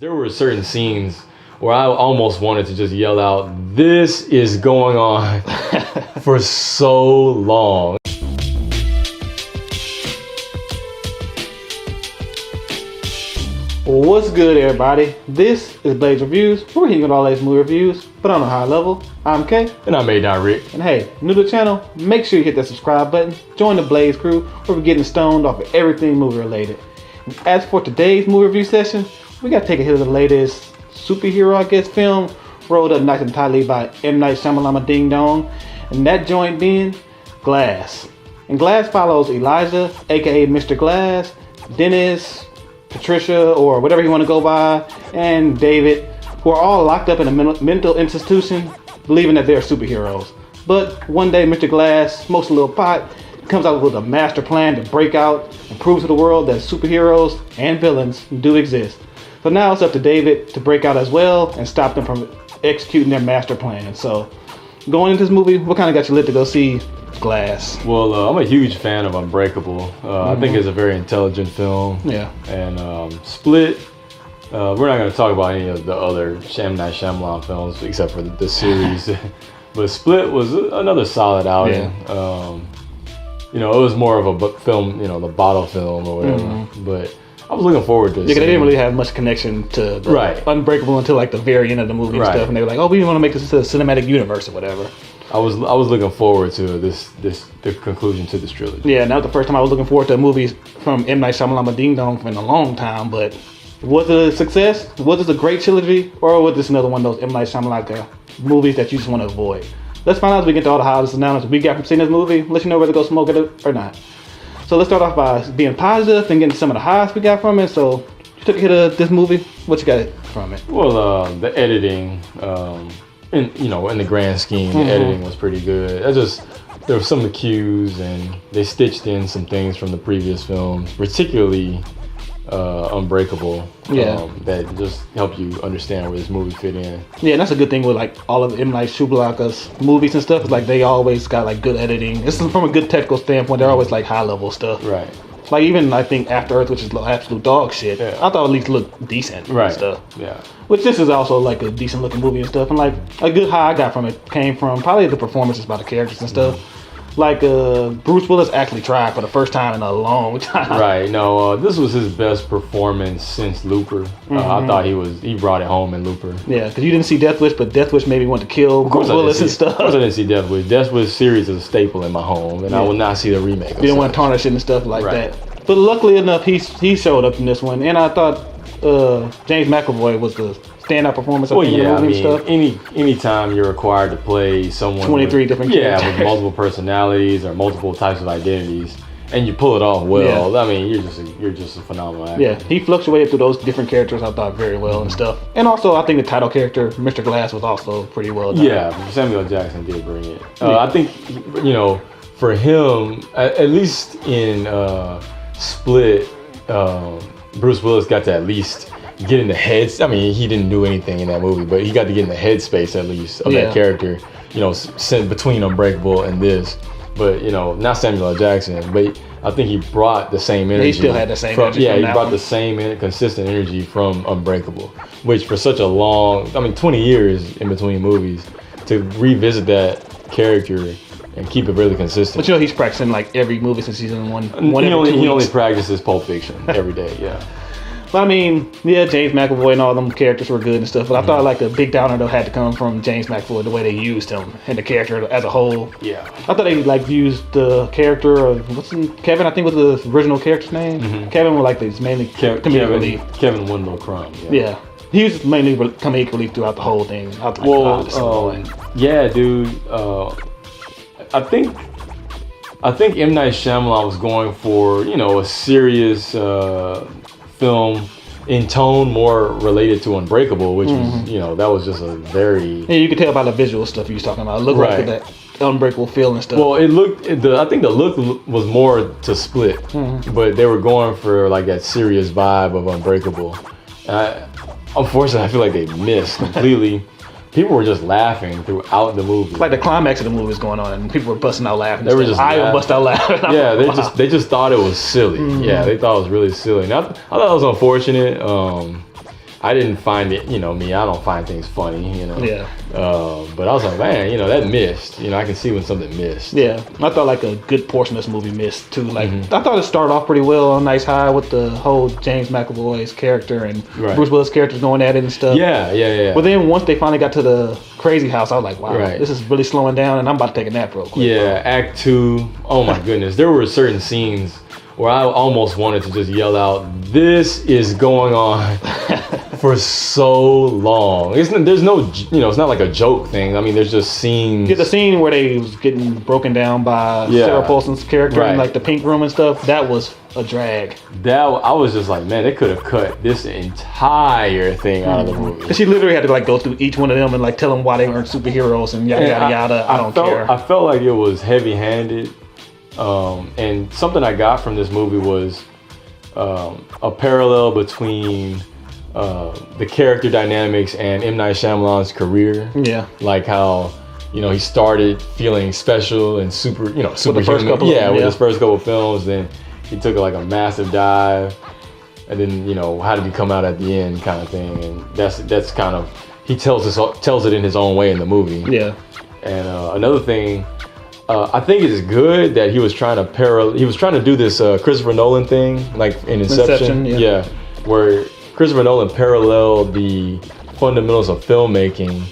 There were certain scenes where I almost wanted to just yell out, "This is going on for so long." What's good, everybody? This is Blaze Reviews. We're here with all these movie reviews, but on a high level. I'm Kay. And I'm M Knight Rick. And hey, new to the channel, make sure you hit that subscribe button. Join the Blaze crew where we're getting stoned off of everything movie related. As for today's movie review session, we got to take a hit of the latest superhero, I guess, film, rolled up nice and tightly by M Knight Shyamalan Ding Dong, and that joint being Glass. And Glass follows Elijah, aka Mr. Glass, Dennis, Patricia, or whatever you want to go by, and David, who are all locked up in a mental institution, believing that they're superheroes. But one day, Mr. Glass smokes a little pot, comes out with a master plan to break out and prove to the world that superheroes and villains do exist. So now it's up to David to break out as well and stop them from executing their master plan. So going into this movie, what kind of got you lit to go see Glass? Well, I'm a huge fan of Unbreakable. I think it's a very intelligent film. Yeah. And Split, we're not going to talk about any of the other M Night Shyamalan films except for the series. But Split was another solid outing. Yeah. It was more of a film, the bottle film or whatever. But I was looking forward to it. Yeah, they didn't really have much connection to the Unbreakable until like the very end of the movie and stuff. And they were like, oh, we want to make this a cinematic universe or whatever. I was looking forward to the conclusion to this trilogy. Yeah, and that was the first time I was looking forward to movies from M Night Shyamalan Ding Dong in a long time. But was it a success? Was this a great trilogy, or was this another one of those M Night Shyamalan movies that you just want to avoid? Let's find out as we get to all the highlights and announcements we got from seeing this movie. Let you know whether to go smoke it or not. So let's start off by being positive and getting some of the highs we got from it. So you took a hit of this movie. What you got from it? Well, the editing, in the grand scheme, the editing was pretty good. There were some of the cues, and they stitched in some things from the previous films, particularly Unbreakable. That just helped you understand where this movie fit in. Yeah, and that's a good thing with like all of M Night Shyamalan's movies and stuff. Is like they always got like good editing. This is from a good technical standpoint. They're always like high level stuff. Right. Like even I think After Earth, which is absolute dog shit. Yeah. I thought at least looked decent. Right. And stuff. Yeah. Which this is also like a decent looking movie and stuff. And like a good high I got from it came from probably the performances by the characters and stuff. Like Bruce Willis actually tried for the first time in a long time. Right. No, this was his best performance since Looper. I thought he brought it home in Looper. Yeah, because you didn't see Death Wish, but Death Wish made me want to kill Bruce Willis and stuff. Of course I didn't see Death Wish. Death Wish series is a staple in my home, and I will not see the remake. You didn't want to tarnish it and stuff like that. But luckily enough, he showed up in this one, and I thought James McAvoy was the standout performance of the movie and stuff. Anytime you're required to play someone 23 different characters. with multiple personalities or multiple types of identities, and you pull it off well, I mean, you're just a phenomenal actor. Yeah, he fluctuated through those different characters, I thought, very well and stuff. And also, I think the title character, Mr. Glass, was also pretty well done. Yeah, Samuel Jackson did bring it. I think, for him, at least in Split, Bruce Willis got to at least get in the heads. I mean, he didn't do anything in that movie, but he got to get in the headspace at least of that character. Sent between Unbreakable and this, but not Samuel L. Jackson. But I think he brought the same energy. He still had the same energy. Yeah, he brought the same consistent energy from Unbreakable, which for such a long, 20 years in between movies, to revisit that character and keep it really consistent. But he's practicing like every movie since season one. He only practices Pulp Fiction every day. Yeah. But James McAvoy and all them characters were good and stuff. But I thought like the big downer though had to come from James McAvoy, the way they used him and the character as a whole. Yeah. I thought they like used the character of Kevin. I think was the original character's name. Kevin was like this mainly comedic relief. Kevin Wendell Crumb. Yeah. He was mainly comedic relief throughout the whole thing. Yeah, dude. I think M Night Shyamalan was going for a serious film in tone, more related to Unbreakable, which was that was just a very you could tell by the visual stuff he was talking about. It looked like that Unbreakable feel and stuff. Well, I think the look was more to Split, but they were going for like that serious vibe of Unbreakable. Unfortunately, I feel like they missed completely. People were just laughing throughout the movie. Like the climax of the movie was going on, and people were busting out laughing. They were just I would bust out laughing. Yeah, they just thought it was silly. Yeah, they thought it was really silly. And I thought it was unfortunate. I didn't find it, I don't find things funny, Yeah. But I was like, man, that missed. I can see when something missed. Yeah, I thought like a good portion of this movie missed too. Like I thought it started off pretty well on a nice high with the whole James McAvoy's character and Bruce Willis' character going at it and stuff. Yeah. But then once they finally got to the crazy house, I was like, wow, this is really slowing down, and I'm about to take a nap real quick. Yeah, Act 2. Oh my goodness, there were certain scenes where I almost wanted to just yell out, "This is going on for so long." There's no, it's not like a joke thing. I mean, there's just scenes. Yeah, the scene where they was getting broken down by Sarah Paulson's character in like the pink room and stuff, that was a drag. I was just like, man, they could have cut this entire thing out of the movie. She literally had to like go through each one of them and like tell them why they weren't superheroes and yada yada yada. I don't care. I felt like it was heavy-handed. And something I got from this movie was a parallel between the character dynamics and M Night Shyamalan's career. Yeah, like how he started feeling special and superhuman. With the first couple with his first couple of films. Then he took like a massive dive, and then how did he come out at the end, kind of thing. And that's kind of, he tells it in his own way in the movie. Yeah, and another thing. I think it's good that he was trying to do this Christopher Nolan thing, like in Inception. Yeah, where Christopher Nolan paralleled the fundamentals of filmmaking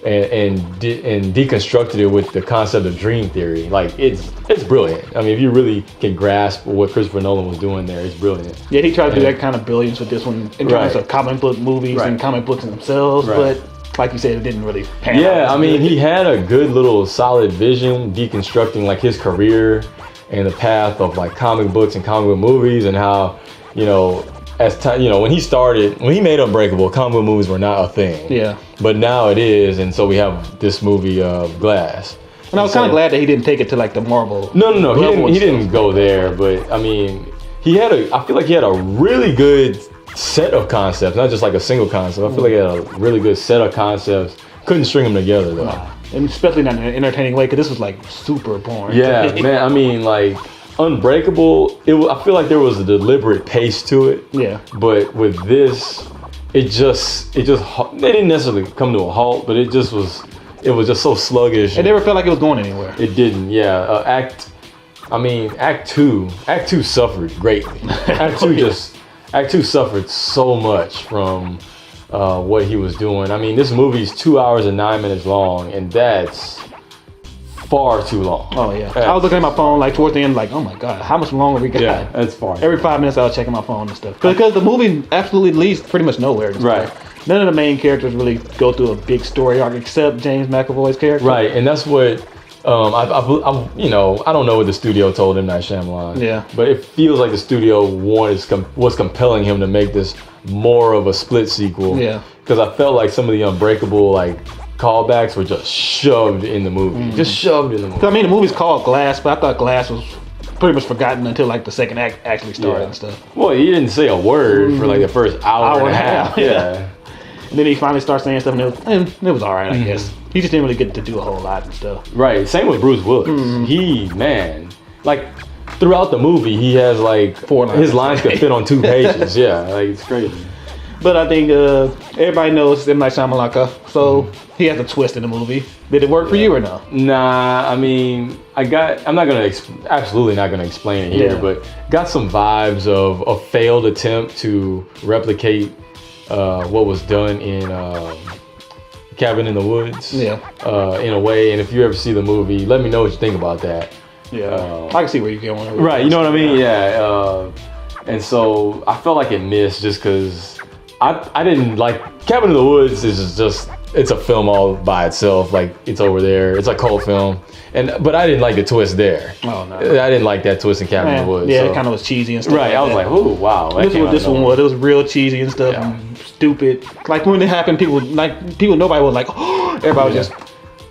and deconstructed it with the concept of dream theory. Like it's brilliant. I mean, if you really can grasp what Christopher Nolan was doing there, it's brilliant. Yeah, he tried to do that kind of brilliance with this one in terms of comic book movies and comic books themselves, but like you said, it didn't really pan out. Yeah, I mean, he had a good little solid vision deconstructing like his career and the path of like comic books and comic book movies, and how, as time, when he made Unbreakable, comic book movies were not a thing. Yeah. But now it is, and so we have this movie Glass. And I was kind of glad that he didn't take it to like the Marvel. No, he didn't go there, but I mean, I feel like he had a really good set of concepts, not just like a single concept. I feel like he had a really good set of concepts. Couldn't string them together though. And especially not in an entertaining way, because this was like super boring. Yeah, man. I mean, like Unbreakable, I feel like there was a deliberate pace to it. Yeah. But with this, it didn't necessarily come to a halt, but it was just so sluggish. It never felt like it was going anywhere. It didn't. Yeah. Act 2 suffered greatly. Act 2 suffered so much from what he was doing. I mean, this movie's 2 hours and 9 minutes long, and that's far too long. Oh yeah. I was looking at my phone like towards the end, like, oh my god, how much longer we got? Yeah, that's far. Every 5 minutes I was checking my phone and stuff, because the movie absolutely leads pretty much nowhere. Right. None of the main characters really go through a big story arc except James McAvoy's character. Right, and that's what. I don't know what the studio told M Night Shyamalan. Yeah. But it feels like the studio was compelling him to make this more of a split sequel. Yeah. Because I felt like some of the Unbreakable like callbacks were just shoved in the movie. Just shoved in the movie. I mean, the movie's called Glass, but I thought Glass was pretty much forgotten until like the second act actually started and stuff. Well, he didn't say a word for like the first hour and a half. Yeah. And then he finally starts saying stuff, and it was all right, I guess. He just didn't really get to do a whole lot and stuff. Right. Same with Bruce Willis. He, man, like throughout the movie, he has like 4 lines. His lines could fit on 2 pages. Yeah, like it's crazy. But I think everybody knows M Night Shyamalan, so he has a twist in the movie. Did it work for you or no? Nah, I mean, absolutely not gonna explain it here, but got some vibes of a failed attempt to replicate what was done in Cabin in the Woods. Yeah. In a way, and if you ever see the movie, let me know what you think about that. Yeah. I can see where you're going. Right, you know what I mean? Yeah. And so I felt like it missed just because I didn't like Cabin in the Woods it's a film all by itself. Like it's over there. It's a cult film. But I didn't like the twist there. Oh no. I didn't like that twist in Cabin in the Woods. Yeah, so. It kind of was cheesy and stuff. Right. I was like, oh wow. This one was. It was real cheesy and stuff. Yeah. And stupid. Like when it happened, nobody was like, oh, everybody was just.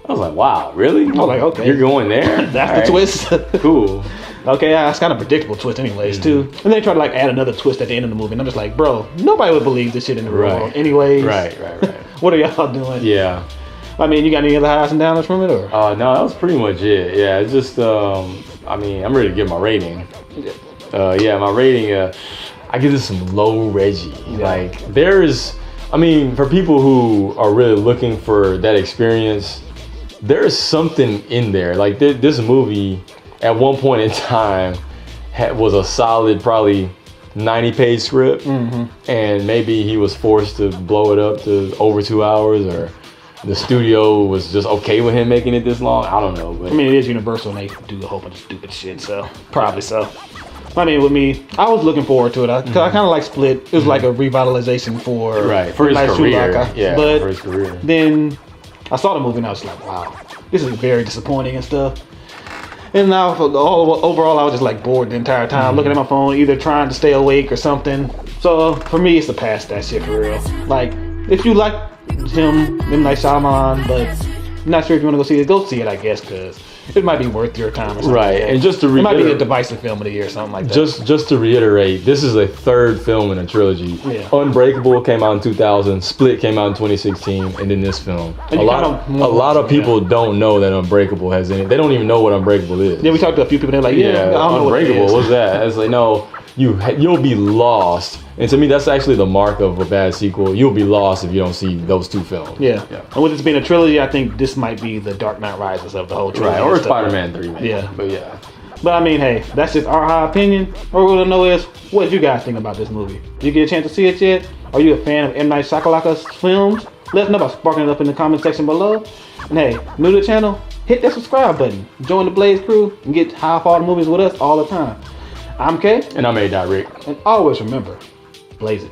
I was like, wow, really? I was like, okay. You're going there? That's the twist. Cool. Okay, yeah, it's kind of predictable twist anyways, too. And then they try to like add another twist at the end of the movie, and I'm just like, bro, nobody would believe this shit in the real world anyways. Right. What are y'all doing? Yeah. I mean, you got any other highs and downers from it, or? No, that was pretty much it. Yeah, it's just, I mean, I'm ready to give my rating. My rating, I give this some low Reggie. Yeah. Like, I mean, for people who are really looking for that experience, there is something in there. Like this movie, at one point in time, was a solid, probably 90-page script, and maybe he was forced to blow it up to over 2 hours, or the studio was just okay with him making it this long. I don't know. But I mean, it is Universal, and they do a whole bunch of stupid shit, so probably so. I mean, with me, I was looking forward to it because I kind of like Split. It was like a revitalization for his Night career. Shyamalan. Yeah, but for his career. Then I saw the movie and I was like, wow, this is very disappointing and stuff. And now, overall, I was just like bored the entire time, looking at my phone, either trying to stay awake or something. So for me, it's to pass that shit for real. Like, if you like him, M Night Shyamalan, but I'm not sure if you want to go see it, I guess, because it might be worth your time or something. Right, like that. and just to it might be a divisive film of the year or something like that. Just to reiterate, this is a third film in a trilogy. Yeah. Unbreakable came out in 2000, Split came out in 2016, and then this film. And A lot of people don't know that Unbreakable has any. They don't even know what Unbreakable is. Yeah, we talked to a few people. They're like, I don't know Unbreakable. what it is. What's that? It's like, no, you'll be lost. And to me, that's actually the mark of a bad sequel. You'll be lost if you don't see those two films. Yeah. And with this being a trilogy, I think this might be the Dark Knight Rises of the whole trilogy. Right, or Spider-Man 3. Maybe. Yeah. But yeah. But I mean, hey, that's just our high opinion. What we want to know is, what did you guys think about this movie? Did you get a chance to see it yet? Are you a fan of M Night Shyamalan's films? Let us know by sparking it up in the comment section below. And hey, new to the channel, hit that subscribe button. Join the Blaze crew and get high fall movies with us all the time. I'm Kay. And I'm A. Rick. And always remember, blaze it.